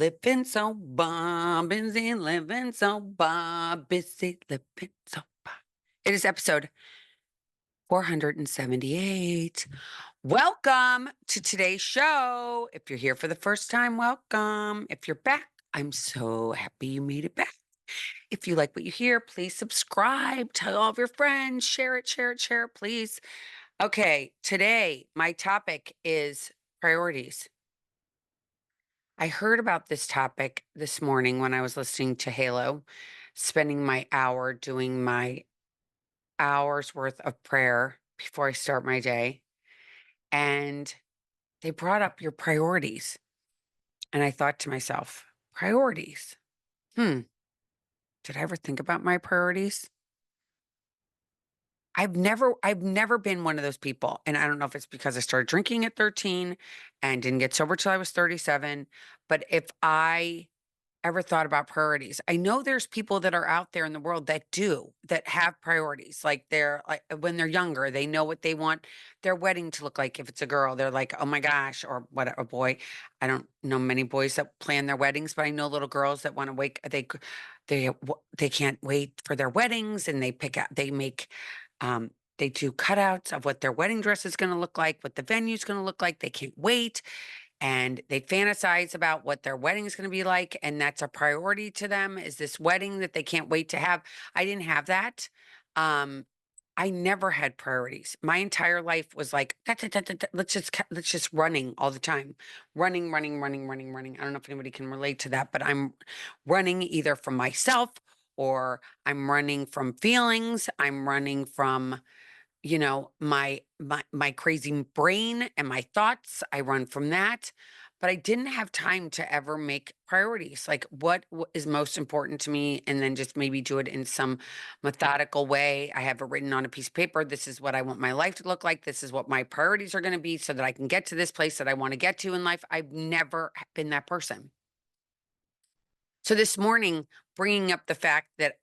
living so bomb, busy living so bomb, busy living so bomb. It is episode 478. Welcome to today's show. If you're here for the first time, welcome. If you're back, I'm so happy you made it back. If you like what you hear, please subscribe, tell all of your friends, share it, share it, share it, please. Okay, today my topic is priorities. I heard about this topic this morning when I was listening to Halo, spending my hour doing my hour's worth of prayer before I start my day. And they brought up your priorities. And I thought to myself, priorities? Hmm, did I ever think about my priorities? I've never been one of those people. And I don't know if it's because I started drinking at 13 and didn't get sober till I was 37. But if I ever thought about priorities. I know there's people that are out there in the world that do, that have priorities. Like they're like when they're younger, they know what they want their wedding to look like. If it's a girl, they're like, oh my gosh, or what a boy. I don't know many boys that plan their weddings, but I know little girls that want to they can't wait for their weddings and they pick out they make they do cutouts of what their wedding dress is going to look like, what the venue is going to look like. They can't wait and they fantasize about what their wedding is going to be like, and that's a priority to them, is this wedding that they can't wait to have. I didn't have that. um I never had priorities. My entire life was like "Da, da, da, da, da," let's just running all the time, running, running, running, running, running. I don't know if anybody can relate to that, but I'm running either from myself, or I'm running from feelings, I'm running from my crazy brain and my thoughts. I run from that. But I didn't have time to ever make priorities, like what is most important to me, and then just maybe do it in some methodical way. I have it written on a piece of paper. This is what I want my life to look like. This is what my priorities are going to be so that I can get to this place that I want to get to in life. I've never been that person. So this morning, bringing up the fact that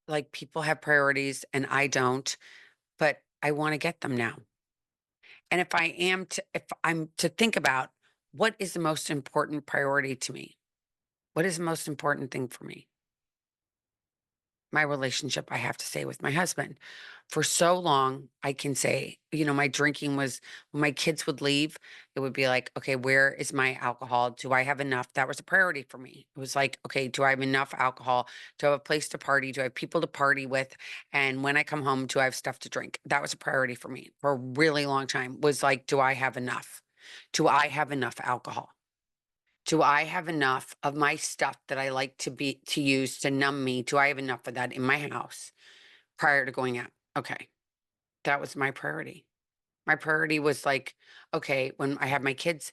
like people have priorities and I don't, but I want to get them now. And if I'm to think about what is the most important priority to me, what is the most important thing for me? My relationship, I have to say, with my husband. For so long, I can say, my drinking was when my kids would leave, it would be like, okay, where is my alcohol? Do I have enough? That was a priority for me. It was like, okay, do I have enough alcohol? Do I have a place to party? Do I have people to party with? And when I come home, do I have stuff to drink? That was a priority for me for a really long time, was like, do I have enough? Do I have enough alcohol? Do I have enough of my stuff that I like to use to numb me? Do I have enough of that in my house prior to going out? Okay. That was my priority. My priority was like, okay, when I had my kids,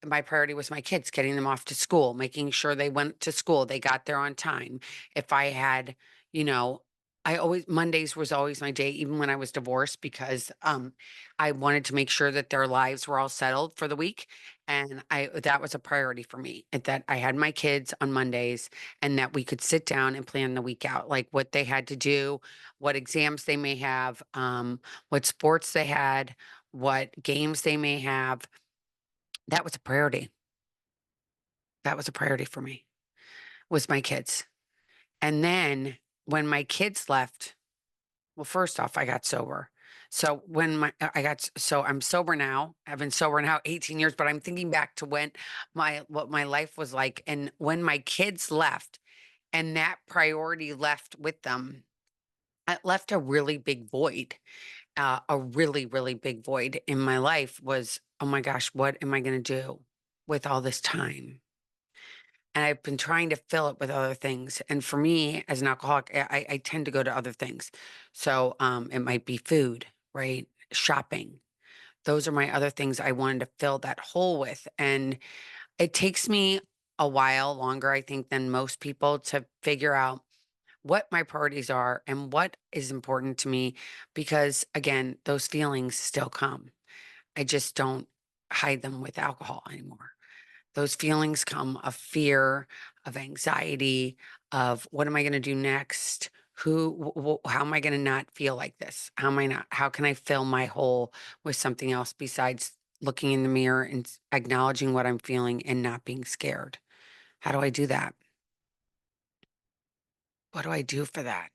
my priority was my kids, getting them off to school, making sure they went to school, they got there on time. If I had, you know, I always Mondays was always my day, even when I was divorced, because I wanted to make sure that their lives were all settled for the week. And I that was a priority for me, that I had my kids on Mondays and that we could sit down and plan the week out, like what they had to do, what exams they may have, what sports they had, what games they may have. That was a priority. That was a priority for me, was my kids. And then when my kids left, well, first off, I got sober. So when my I got so I'm sober now. I've been sober now 18 years, but I'm thinking back to when my what my life was like, and when my kids left and that priority left with them, it left a really big void. A really, really big void in my life was, oh my gosh, what am I going to do with all this time? And I've been trying to fill it with other things. And for me, as an alcoholic, I tend to go to other things. So it might be food, right? Shopping. Those are my other things I wanted to fill that hole with. And it takes me a while longer, I think, than most people to figure out what my priorities are and what is important to me. Because again, those feelings still come. I just don't hide them with alcohol anymore. Those feelings come of fear, of anxiety, of what am I going to do next? How am I going to not feel like this? How can I fill my hole with something else besides looking in the mirror and acknowledging what I'm feeling and not being scared? How do I do that? What do I do for that?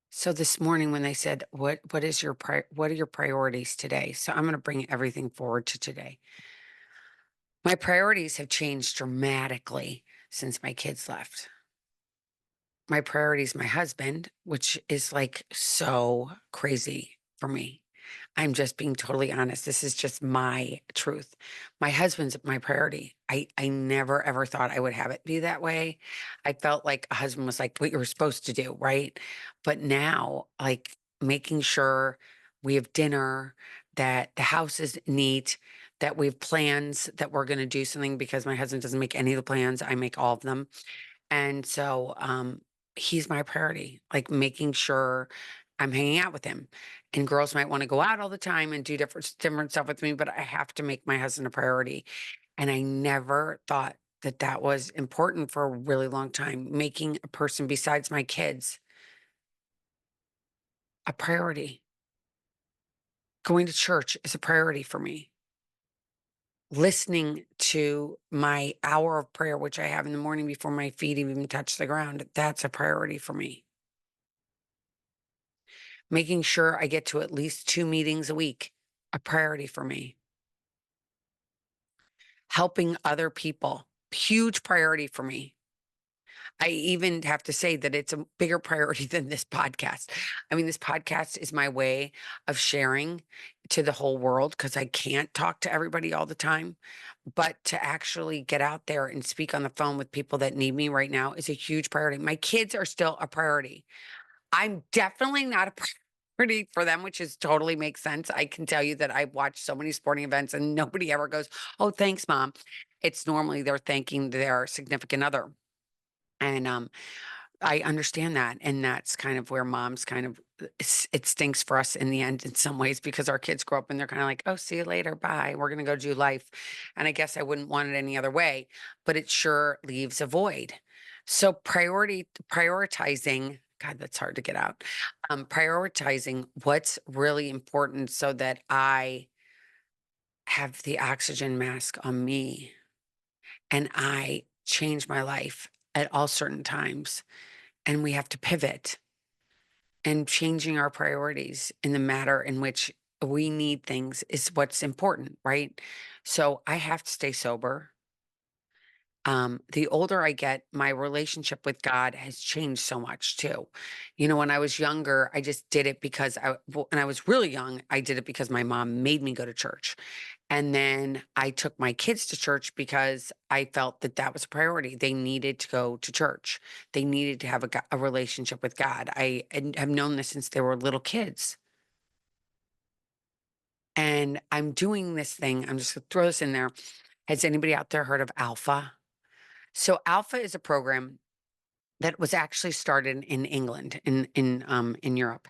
So this morning when they said, what are your priorities today? So I'm going to bring everything forward to today. My priorities have changed dramatically since my kids left. My priority is my husband, which is like so crazy for me. I'm just being totally honest. This is just my truth. My husband's my priority. I never ever thought I would have it be that way. I felt like a husband was like what you were supposed to do, right? But now, like making sure we have dinner, that the house is neat, that we have plans that we're going to do something because my husband doesn't make any of the plans. I make all of them. And so he's my priority, like making sure I'm hanging out with him. And girls might want to go out all the time and do different stuff with me, but I have to make my husband a priority. And I never thought that that was important for a really long time, making a person besides my kids a priority. Going to church is a priority for me. Listening to my hour of prayer, which I have in the morning before my feet even touch the ground, that's a priority for me. Making sure I get to at least 2 meetings a week, a priority for me. Helping other people, huge priority for me. I even have to say that it's a bigger priority than this podcast. I mean, this podcast is my way of sharing to the whole world because I can't talk to everybody all the time. But to actually get out there and speak on the phone with people that need me right now is a huge priority. My kids are still a priority. I'm definitely not a priority for them, which is totally makes sense. I can tell you that I've watched so many sporting events and nobody ever goes, "Oh, thanks, mom." It's normally they're thanking their significant other. And I understand that. And that's kind of where moms kind of it stinks for us in the end in some ways because our kids grow up and they're kind of like, "Oh, see you later. Bye. We're gonna go do life." And I guess I wouldn't want it any other way, but it sure leaves a void. So prioritizing, God, that's hard to get out. Prioritizing what's really important so that I have the oxygen mask on me and I change my life at all certain times. And we have to pivot and changing our priorities in the matter in which we need things is what's important, right? So I have to stay sober. The older I get, my relationship with God has changed so much too. You know, when I was younger, I just did it because when I was really young, I did it because my mom made me go to church. And then I took my kids to church because I felt that that was a priority. They needed to go to church. They needed to have a relationship with God. Have known this since they were little kids. And I'm doing this thing. I'm just going to throw this in there. Has anybody out there heard of Alpha? So Alpha is a program that was actually started in England, in Europe.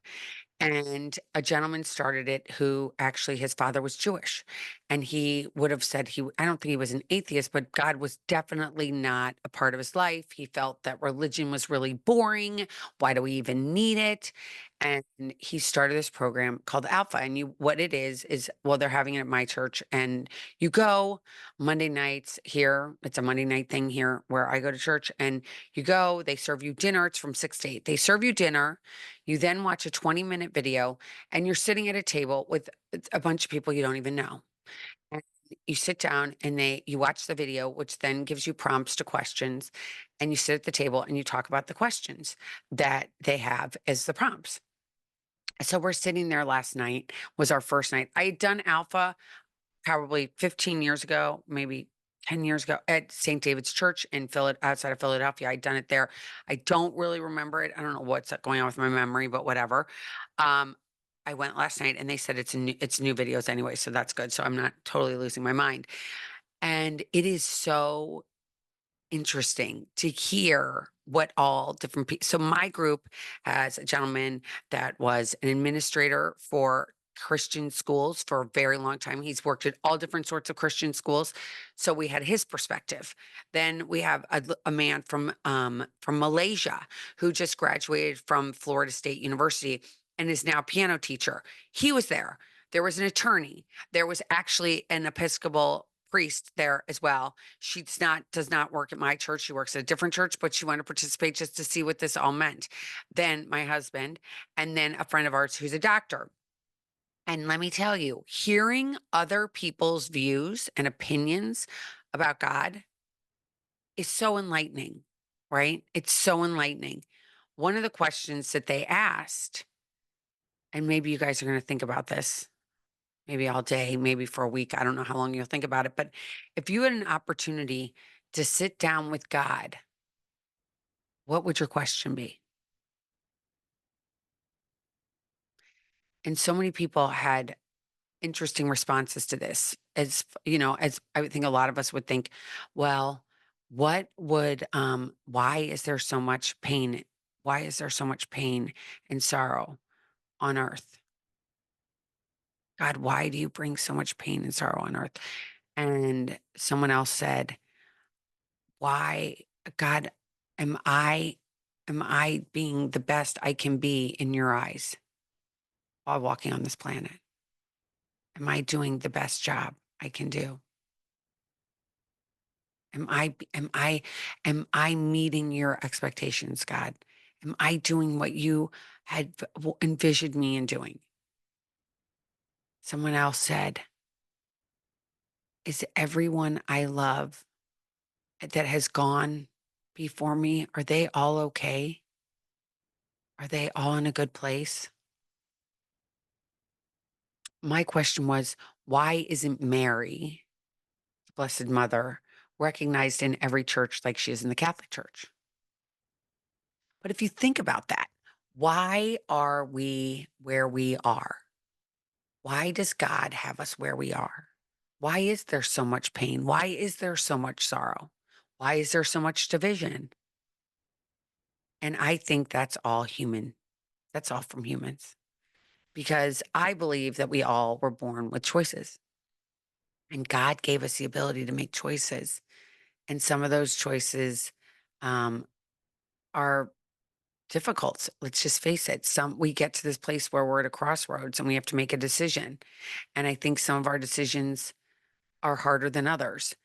And a gentleman started it who actually his father was Jewish. And he would have said I don't think he was an atheist, but God was definitely not a part of his life. He felt that religion was really boring. Why do we even need it? And he started this program called Alpha. And what it is, well, they're having it at my church. And you go Monday nights here. It's a Monday night thing here where I go to church. And you go, they serve you dinner. It's from 6 to 8. They serve you dinner. You then watch a 20-minute video and you're sitting at a table with a bunch of people you don't even know. And you sit down and you watch the video, which then gives you prompts to questions. And you sit at the table and you talk about the questions that they have as the prompts. So we're sitting there last night, was our first night. I had done Alpha probably 15 years ago, maybe 10 years ago at St. David's Church in outside of Philadelphia. I'd done it there. I don't really remember it. I don't know what's going on with my memory, but whatever. Um, I went last night and they said it's new videos anyway, so that's good. So I'm not totally losing my mind. And it is so interesting to hear what all different people. So my group has a gentleman that was an administrator for Christian schools for a very long time. He's worked at all different sorts of Christian schools. So we had his perspective. Then we have a man from Malaysia who just graduated from Florida State University and is now a piano teacher. He was there. There was an attorney. There was actually an Episcopal priest there as well. She's not does not work at my church. She works at a different church, but she wanted to participate just to see what this all meant. Then my husband, and then a friend of ours who's a doctor. And let me tell you, hearing other people's views and opinions about God is so enlightening, right? It's so enlightening. One of the questions that they asked, and maybe you guys are going to think about this, maybe all day, maybe for a week. I don't know how long you'll think about it. But if you had an opportunity to sit down with God, what would your question be? And so many people had interesting responses to this. As I would think a lot of us would think, well, why is there so much pain? Why is there so much pain and sorrow on earth? God, why do you bring so much pain and sorrow on earth? And someone else said, why, God, am I am I being the best I can be in your eyes while walking on this planet? Am I doing the best job I can do? Am I meeting your expectations, God? Am I doing what you had envisioned me in doing? Someone else said, is everyone I love that has gone before me, are they all okay? Are they all in a good place? My question was, why isn't Mary, the Blessed Mother, recognized in every church like she is in the Catholic Church? But if you think about that, why are we where we are? Why does God have us where we are? Why is there so much pain? Why is there so much sorrow? Why is there so much division? And I think that's all human. That's all from humans. Because I believe that we all were born with choices. And God gave us the ability to make choices. And some of those choices um, are difficult. Let's just face it. We get to this place where we're at a crossroads and we have to make a decision. And I think some of our decisions are harder than others.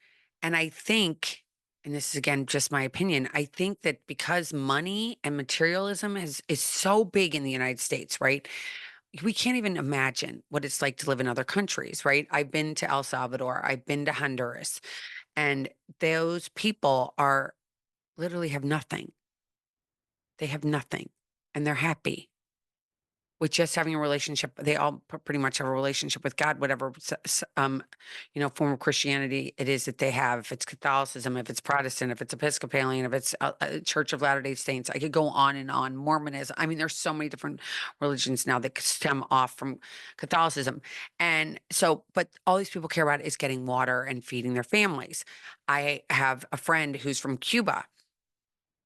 And I think, and this is again just my opinion, I think that because money and materialism is so big in the United States, right? We can't even imagine what it's like to live in other countries, right? I've been to El Salvador, I've been to Honduras, and those people are literally have nothing. They have nothing and they're happy with just having a relationship. They all pretty much have a relationship with God, whatever, form of Christianity it is that they have. If it's Catholicism, if it's Protestant, if it's Episcopalian, if it's a Church of Latter-day Saints, I could go on and on. Mormonism. I mean, there's so many different religions now that stem off from Catholicism. And so, but all these people care about is getting water and feeding their families. I have a friend who's from Cuba,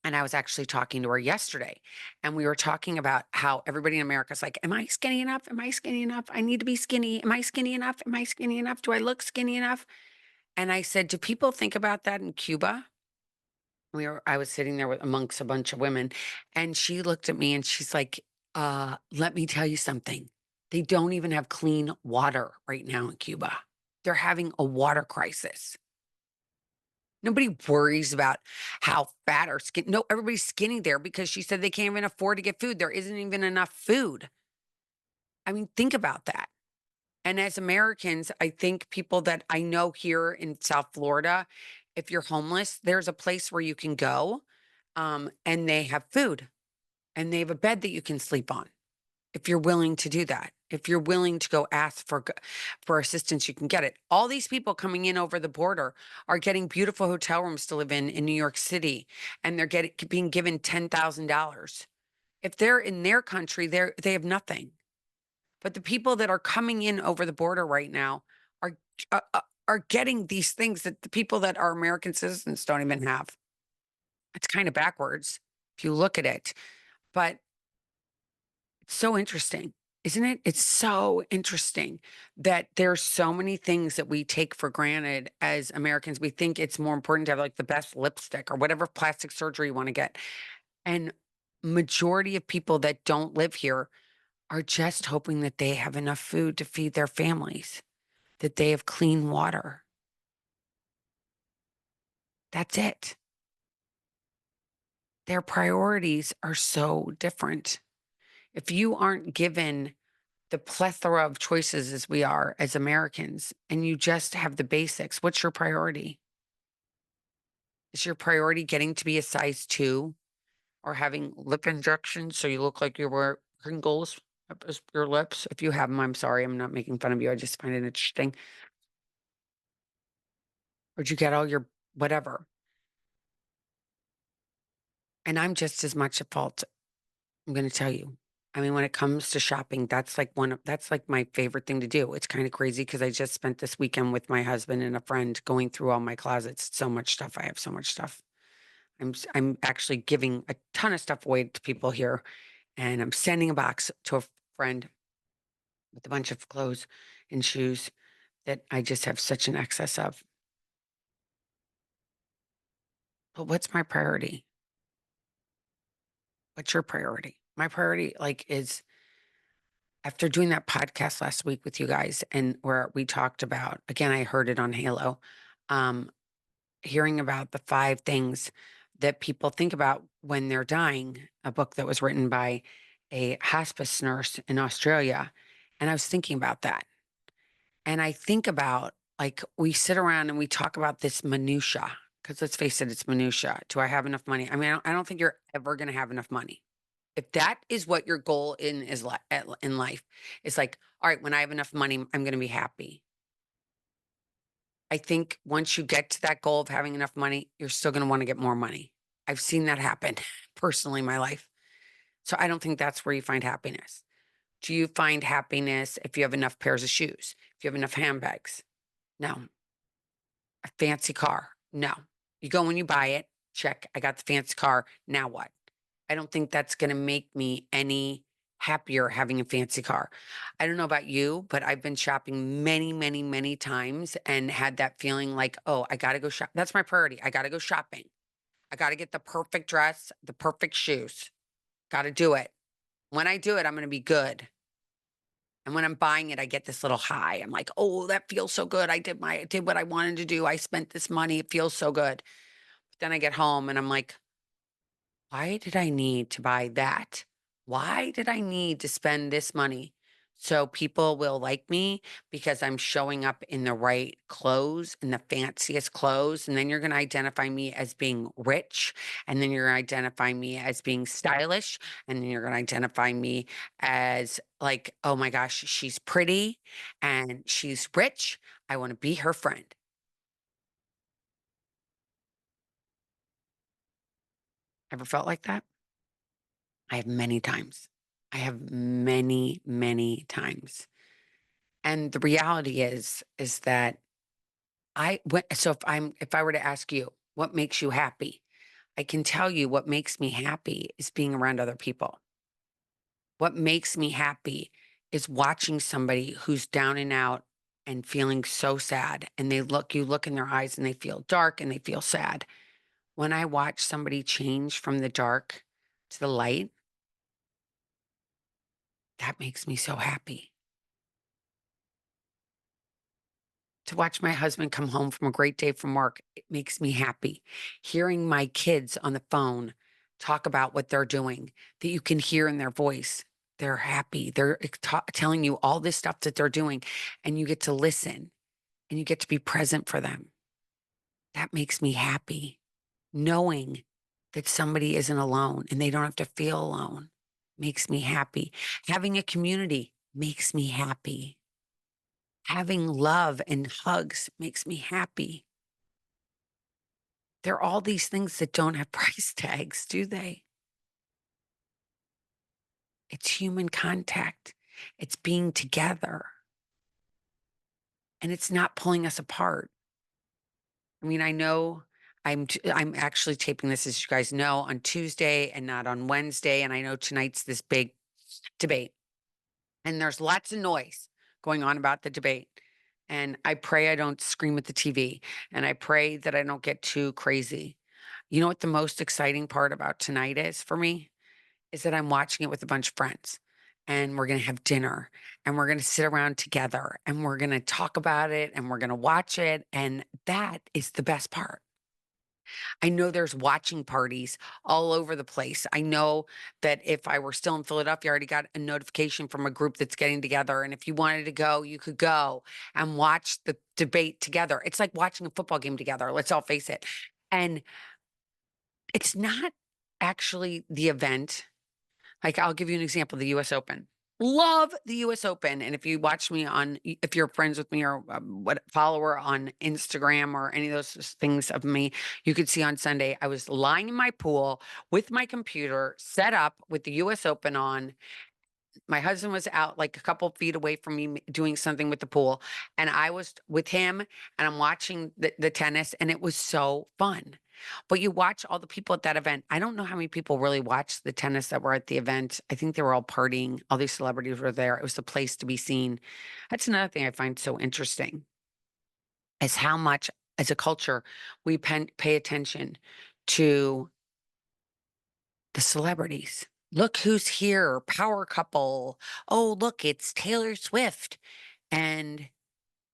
and I was actually talking to her yesterday, and we were talking about how everybody in America is like, am I skinny enough? Am I skinny enough? I need to be skinny. Am I skinny enough? Am I skinny enough? Do I look skinny enough? And I said, do people think about that in Cuba? I was sitting there amongst a bunch of women, and she looked at me and she's like, let me tell you something. They don't even have clean water right now in Cuba. They're having a water crisis. Nobody worries about how fat or skin. No, everybody's skinny there because she said they can't even afford to get food. There isn't even enough food. I mean, think about that. And as Americans, I think people that I know here in South Florida, if you're homeless, there's a place where you can go, and they have food and they have a bed that you can sleep on. If you're willing to do that, if you're willing to go ask for assistance, you can get it. All these people coming in over the border are getting beautiful hotel rooms to live in New York City, and they're being given $10,000. If they're in their country, they have nothing. But the people that are coming in over the border right now are are getting these things that the people that are American citizens don't even have. It's kind of backwards if you look at it, but it's so interesting, isn't it? It's so interesting that there's so many things that we take for granted as Americans. We think it's more important to have like the best lipstick or whatever plastic surgery you want to get. And majority of people that don't live here are just hoping that they have enough food to feed their families, that they have clean water. That's it. Their priorities are so different. If you aren't given the plethora of choices as we are as Americans, and you just have the basics, what's your priority? Is your priority getting to be a size 2 or having lip injections so you look like you were Pringles up as your lips? If you have them, I'm sorry, I'm not making fun of you, I just find it interesting. Or did you get all your whatever? And I'm just as much at fault, I'm gonna tell you. I mean, when it comes to shopping, that's like my favorite thing to do. It's kind of crazy because I just spent this weekend with my husband and a friend going through all my closets. So much stuff. I have so much stuff. I'm actually giving a ton of stuff away to people here, and I'm sending a box to a friend with a bunch of clothes and shoes that I just have such an excess of. But what's my priority? What's your priority? My priority, like, is after doing that podcast last week with you guys and where we talked about, again, I heard it on Halo, um, hearing about the 5 things that people think about when they're dying, a book that was written by a hospice nurse in Australia. And I was thinking about that. And I think about, like, we sit around and we talk about this minutia, because let's face it, it's minutia. Do I have enough money? I mean, I don't think you're ever going to have enough money. If that is what your goal in life, it's like, all right, when I have enough money, I'm going to be happy. I think once you get to that goal of having enough money, you're still going to want to get more money. I've seen that happen personally in my life. So I don't think that's where you find happiness. Do you find happiness if you have enough pairs of shoes? If you have enough handbags? No. A fancy car? No. You go and you buy it, check. I got the fancy car. Now what? I don't think that's gonna make me any happier having a fancy car. I don't know about you, but I've been shopping many, many, many times and had that feeling like, "Oh, I gotta go shop." That's my priority. I gotta go shopping. I gotta get the perfect dress, the perfect shoes. Gotta do it. When I do it, I'm gonna be good. And when I'm buying it, I get this little high. I'm like, "Oh, that feels so good. I did what I wanted to do. I spent this money. It feels so good." But then I get home and I'm like, why did I need to buy that? Why did I need to spend this money? So people will like me because I'm showing up in the right clothes, in the fanciest clothes. And then you're going to identify me as being rich. And then you're going to identify me as being stylish. And then you're going to identify me as like, oh my gosh, she's pretty and she's rich. I want to be her friend. Ever felt like that? I have many times. I have many, many times. And the reality is that so if I were to ask you, what makes you happy? I can tell you what makes me happy is being around other people. What makes me happy is watching somebody who's down and out and feeling so sad and you look in their eyes and they feel dark and they feel sad. When I watch somebody change from the dark to the light, that makes me so happy. To watch my husband come home from a great day from work, it makes me happy. Hearing my kids on the phone talk about what they're doing, that you can hear in their voice, they're happy. They're telling you all this stuff that they're doing, and you get to listen and you get to be present for them. That makes me happy. Knowing that somebody isn't alone and they don't have to feel alone makes me happy. Having a community makes me happy. Having love and hugs makes me happy. There are all these things that don't have price tags, do they? It's human contact. It's being together, and it's not pulling us apart. I mean, I know I'm actually taping this, as you guys know, on Tuesday and not on Wednesday, and I know tonight's this big debate, and there's lots of noise going on about the debate. And I pray I don't scream at the TV, and I pray that I don't get too crazy. You know what the most exciting part about tonight is for me? Is that I'm watching it with a bunch of friends, and we're going to have dinner, and we're going to sit around together, and we're going to talk about it, and we're going to watch it. And that is the best part. I know there's watching parties all over the place. I know that if I were still in Philadelphia, I already got a notification from a group that's getting together. And if you wanted to go, you could go and watch the debate together. It's like watching a football game together. Let's all face it. And it's not actually the event. Like, I'll give you an example, the US Open. Love the US Open. And if you watch me on, if you're friends with me or what follower on Instagram or any of those things of me, you could see on Sunday, I was lying in my pool with my computer set up with the US Open on. My husband was out like a couple feet away from me doing something with the pool. And I was with him and I'm watching the tennis and it was so fun. But you watch all the people at that event. I don't know how many people really watched the tennis that were at the event. I think they were all partying. All these celebrities were there. It was the place to be seen. That's another thing I find so interesting is how much as a culture we pay attention to the celebrities. Look who's here, power couple. Oh, look, it's Taylor Swift and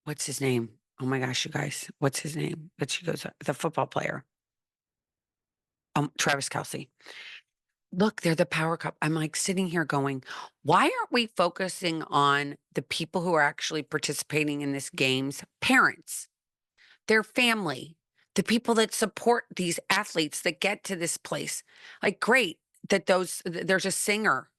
what's his name? Oh my gosh, you guys, what's his name? But she goes, the football player, Travis Kelsey. Look, they're the power couple. I'm like sitting here going, why aren't we focusing on the people who are actually participating in this game's parents? Their family, the people that support these athletes that get to this place. Like, great that there's a singer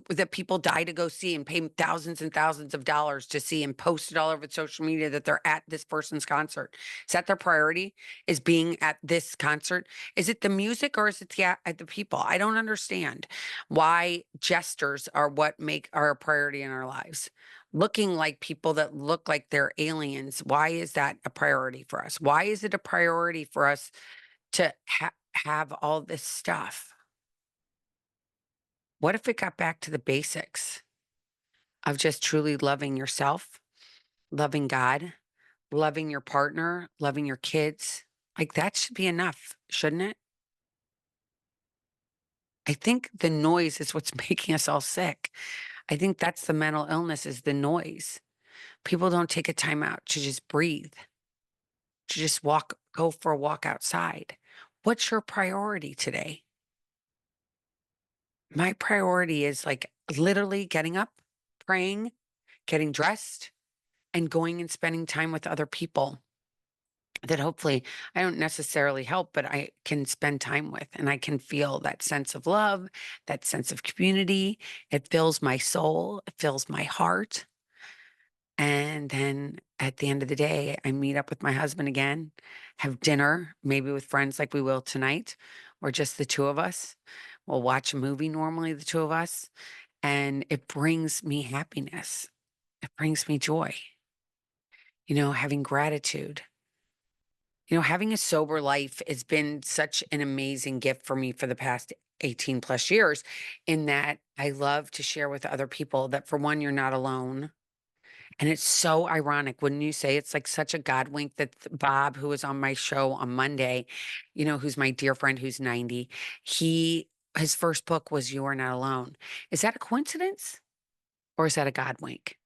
that people die to go see and pay thousands and thousands of dollars to see and post it all over social media that they're at this person's concert. Is that their priority? Is being at this concert? Is it the music or is it the people? I don't understand why gestures are what are a priority in our lives. Looking like people that look like they're aliens, why is that a priority for us? Why is it a priority for us to have all this stuff? What if it got back to the basics of just truly loving yourself, loving God, loving your partner, loving your kids? Like, that should be enough, shouldn't it? I think the noise is what's making us all sick. I think that's the mental illness, is the noise. People don't take a time out to just breathe, to just go for a walk outside. What's your priority today? My priority is like literally getting up, praying, getting dressed, and going and spending time with other people that hopefully I don't necessarily help, but I can spend time with, and I can feel that sense of love, that sense of community. It fills my soul, it fills my heart. And then at the end of the day, I meet up with my husband again, have dinner, maybe with friends like we will tonight, or just the two of us. We'll watch a movie normally, the two of us, and it brings me happiness. It brings me joy, having gratitude. Having a sober life has been such an amazing gift for me for the past 18 plus years, in that I love to share with other people that, for one, you're not alone. And it's so ironic, wouldn't you say? It's like such a God wink that Bob, who was on my show on Monday, who's my dear friend who's 90, his first book was You Are Not Alone. Is that a coincidence or is that a God wink?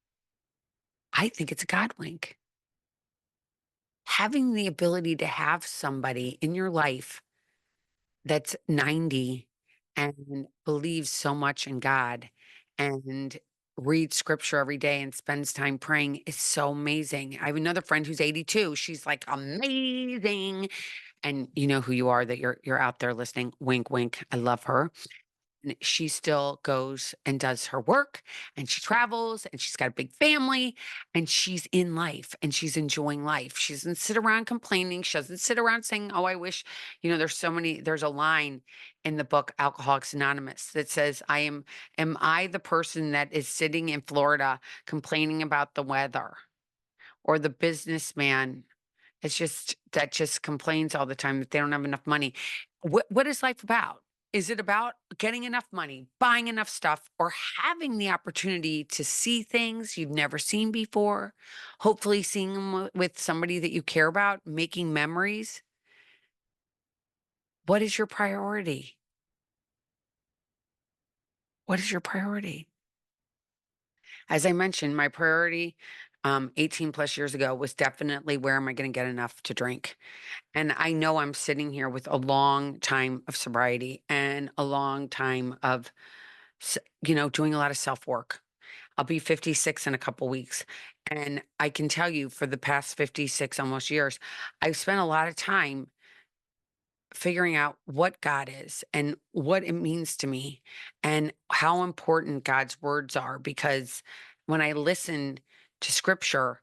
I think it's a God wink. Having the ability to have somebody in your life that's 90 and believes so much in God and reads scripture every day and spends time praying is so amazing. I have another friend who's 82. She's like amazing. And you know who you are, that you're out there listening. Wink, wink. I love her. And she still goes and does her work and she travels and she's got a big family and she's in life and she's enjoying life. She doesn't sit around complaining. She doesn't sit around saying, oh, I wish, there's a line in the book Alcoholics Anonymous that says, am I the person that is sitting in Florida complaining about the weather, or the businessman that just complains all the time that they don't have enough money? What is life about? Is it about getting enough money, buying enough stuff, or having the opportunity to see things you've never seen before? Hopefully seeing them with somebody that you care about, making memories. What is your priority? What is your priority? As I mentioned, my priority 18 plus years ago was definitely where am I going to get enough to drink? And I know I'm sitting here with a long time of sobriety and a long time of, doing a lot of self work. I'll be 56 in a couple weeks. And I can tell you for the past 56 almost years, I've spent a lot of time figuring out what God is and what it means to me and how important God's words are. Because when I listen to scripture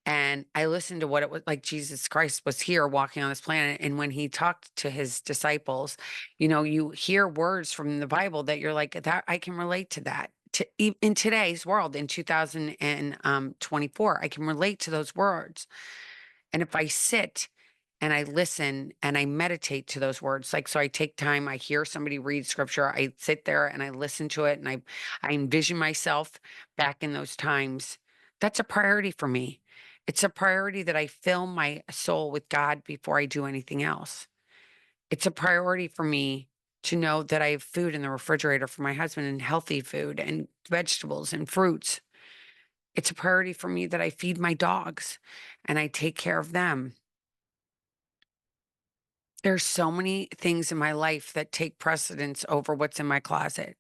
and I listen to what it was like, Jesus Christ was here walking on this planet. And when he talked to his disciples, you hear words from the Bible that you're like, that I can relate to that. In today's world, in 2024, I can relate to those words. And if I sit and I listen and I meditate to those words, like, so I take time, I hear somebody read scripture, I sit there and I listen to it and I envision myself back in those times. That's a priority for me. It's a priority that I fill my soul with God before I do anything else. It's a priority for me to know that I have food in the refrigerator for my husband and healthy food and vegetables and fruits. It's a priority for me that I feed my dogs and I take care of them. There's so many things in my life that take precedence over what's in my closet.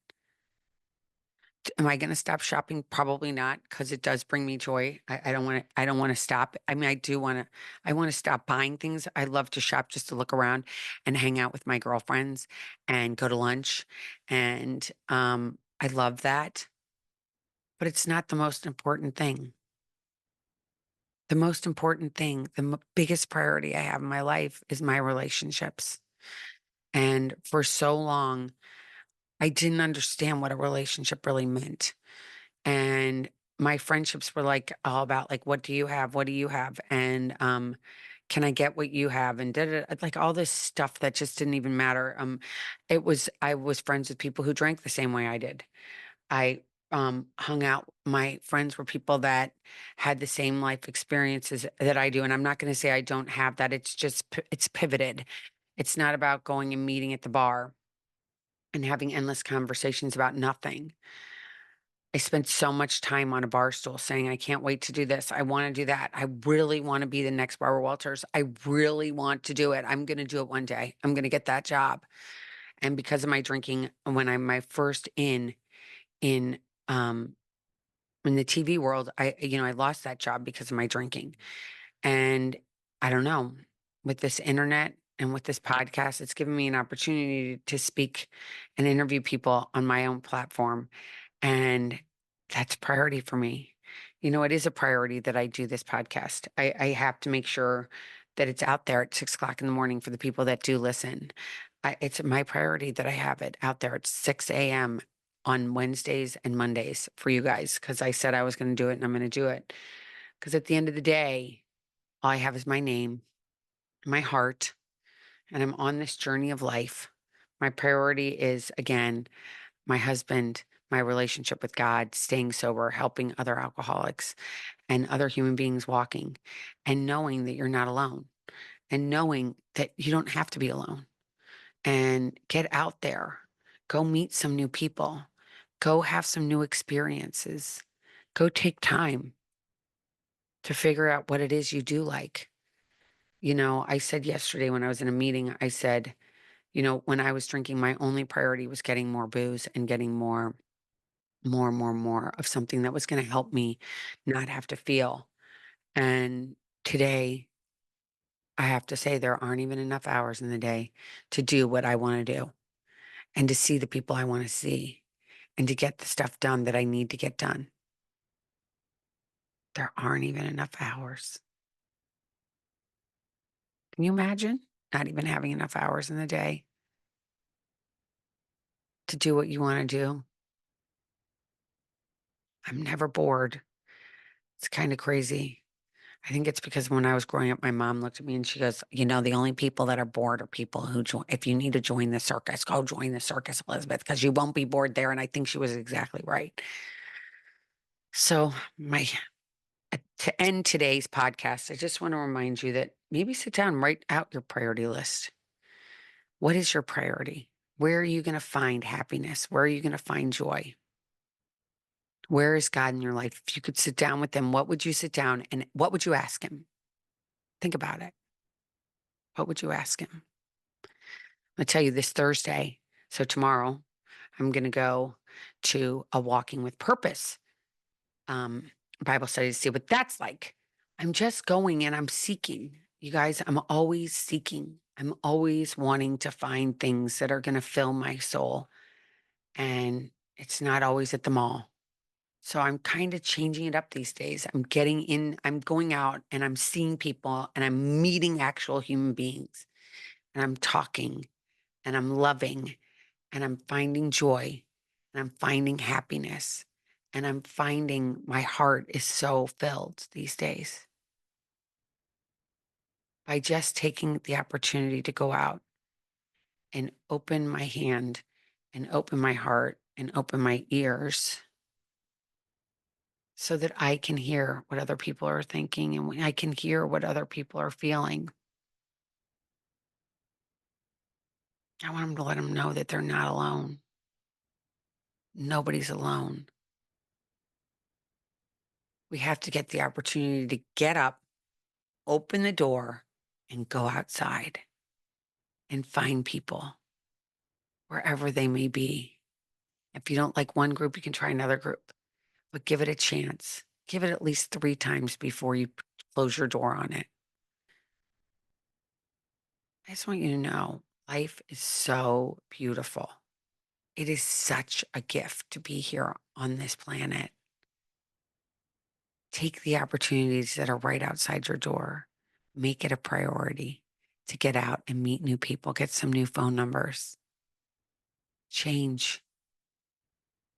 Am I gonna stop shopping? Probably not, because it does bring me joy. I don't wanna stop. I mean, I wanna stop buying things. I love to shop just to look around and hang out with my girlfriends and go to lunch, and, I love that, but it's not the most important thing. The most important thing, the biggest priority I have in my life is my relationships, and for so long I didn't understand what a relationship really meant. And my friendships were like all about like, what do you have? What do you have? And can I get what you have? And like all this stuff that just didn't even matter. I was friends with people who drank the same way I did. I hung out. My friends were people that had the same life experiences that I do. And I'm not going to say I don't have that. It's just it's pivoted. It's not about going and meeting at the bar and having endless conversations about nothing. I spent so much time on a bar stool saying, I can't wait to do this. I want to do that. I really want to be the next Barbara Walters. I really want to do it. I'm going to do it one day. I'm going to get that job. And because of my drinking, when I'm my first in um in the TV world, I lost that job because of my drinking. And I don't know, with this internet and with this podcast, it's given me an opportunity to speak and interview people on my own platform. And that's priority for me. It is a priority that I do this podcast. I have to make sure that it's out there at 6 o'clock in the morning for the people that do listen. It's my priority that I have it out there at 6 a.m. on Wednesdays and Mondays for you guys because I said I was going to do it and I'm going to do it. Because at the end of the day, all I have is my name, my heart, and I'm on this journey of life. My priority is, again, my husband, my relationship with God, staying sober, helping other alcoholics and other human beings walking, and knowing that you're not alone, and knowing that you don't have to be alone. And get out there, go meet some new people, go have some new experiences, go take time to figure out what it is you do like. I said yesterday when I was in a meeting, I said, when I was drinking, my only priority was getting more booze and getting more of something that was going to help me not have to feel. And today, I have to say, there aren't even enough hours in the day to do what I want to do and to see the people I want to see and to get the stuff done that I need to get done. There aren't even enough hours. Can you imagine not even having enough hours in the day to do what you want to do? I'm never bored. It's kind of crazy. I think it's because when I was growing up, my mom looked at me and she goes, the only people that are bored are people who join. If you need to join the circus, go join the circus, Elizabeth, because you won't be bored there. And I think she was exactly right. So, to end today's podcast, I just want to remind you that maybe sit down, write out your priority list. What is your priority? Where are you going to find happiness? Where are you going to find joy? Where is God in your life? If you could sit down with him, what would you sit down and what would you ask him? Think about it. What would you ask him? I'll tell you this Thursday. So tomorrow, I'm going to go to a Walking with Purpose Bible study to see what that's like. I'm just going and I'm seeking. You guys, I'm always seeking. I'm always wanting to find things that are going to fill my soul. And it's not always at the mall. So I'm kind of changing it up these days. I'm going out and I'm seeing people and I'm meeting actual human beings and I'm talking and I'm loving and I'm finding joy and I'm finding happiness and I'm finding my heart is so filled these days by just taking the opportunity to go out and open my hand and open my heart and open my ears so that I can hear what other people are thinking and I can hear what other people are feeling. I want them to let them know that they're not alone. Nobody's alone. We have to get the opportunity to get up, open the door, and go outside and find people wherever they may be. If you don't like one group, you can try another group, but give it a chance. Give it at least 3 times before you close your door on it. I just want you to know life is so beautiful. It is such a gift to be here on this planet. Take the opportunities that are right outside your door. Make it a priority to get out and meet new people, get some new phone numbers. Change.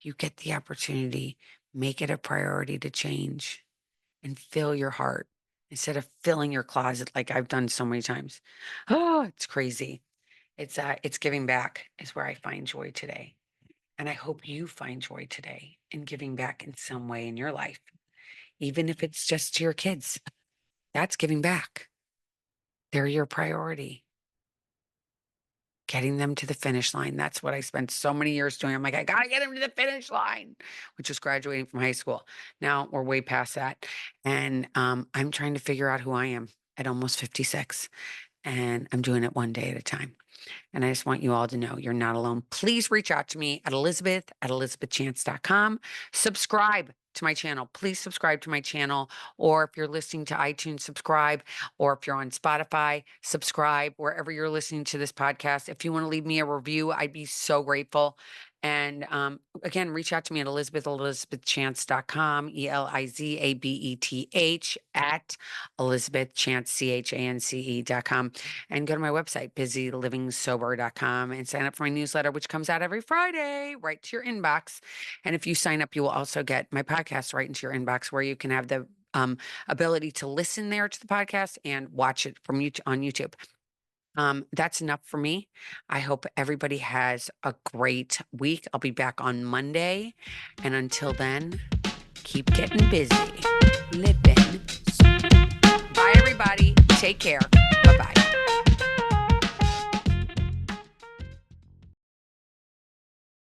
You get the opportunity. Make it a priority to change and fill your heart instead of filling your closet like I've done so many times. Oh, it's crazy. It's giving back is where I find joy today. And I hope you find joy today in giving back in some way in your life, even if it's just to your kids. That's giving back. They're your priority. Getting them to the finish line. That's what I spent so many years doing. I'm like, I got to get them to the finish line, which was graduating from high school. Now we're way past that. And I'm trying to figure out who I am at almost 56. And I'm doing it one day at a time. And I just want you all to know you're not alone. Please reach out to me at elizabeth@elizabethchance.com. Subscribe to my channel. Please subscribe to my channel. Or if you're listening to iTunes, subscribe. Or if you're on Spotify, subscribe wherever you're listening to this podcast. If you want to leave me a review, I'd be so grateful. And again, reach out to me at elizabethchance.com, ELIZABETH at elizabethchance.com, and go to my website, busylivingsober.com, and sign up for my newsletter, which comes out every Friday, right to your inbox. And if you sign up, you will also get my podcast right into your inbox, where you can have the ability to listen there to the podcast and watch it from YouTube on YouTube. That's enough for me. I hope everybody has a great week. I'll be back on Monday. And until then, keep getting busy. Living. Bye, everybody. Take care. Bye-bye.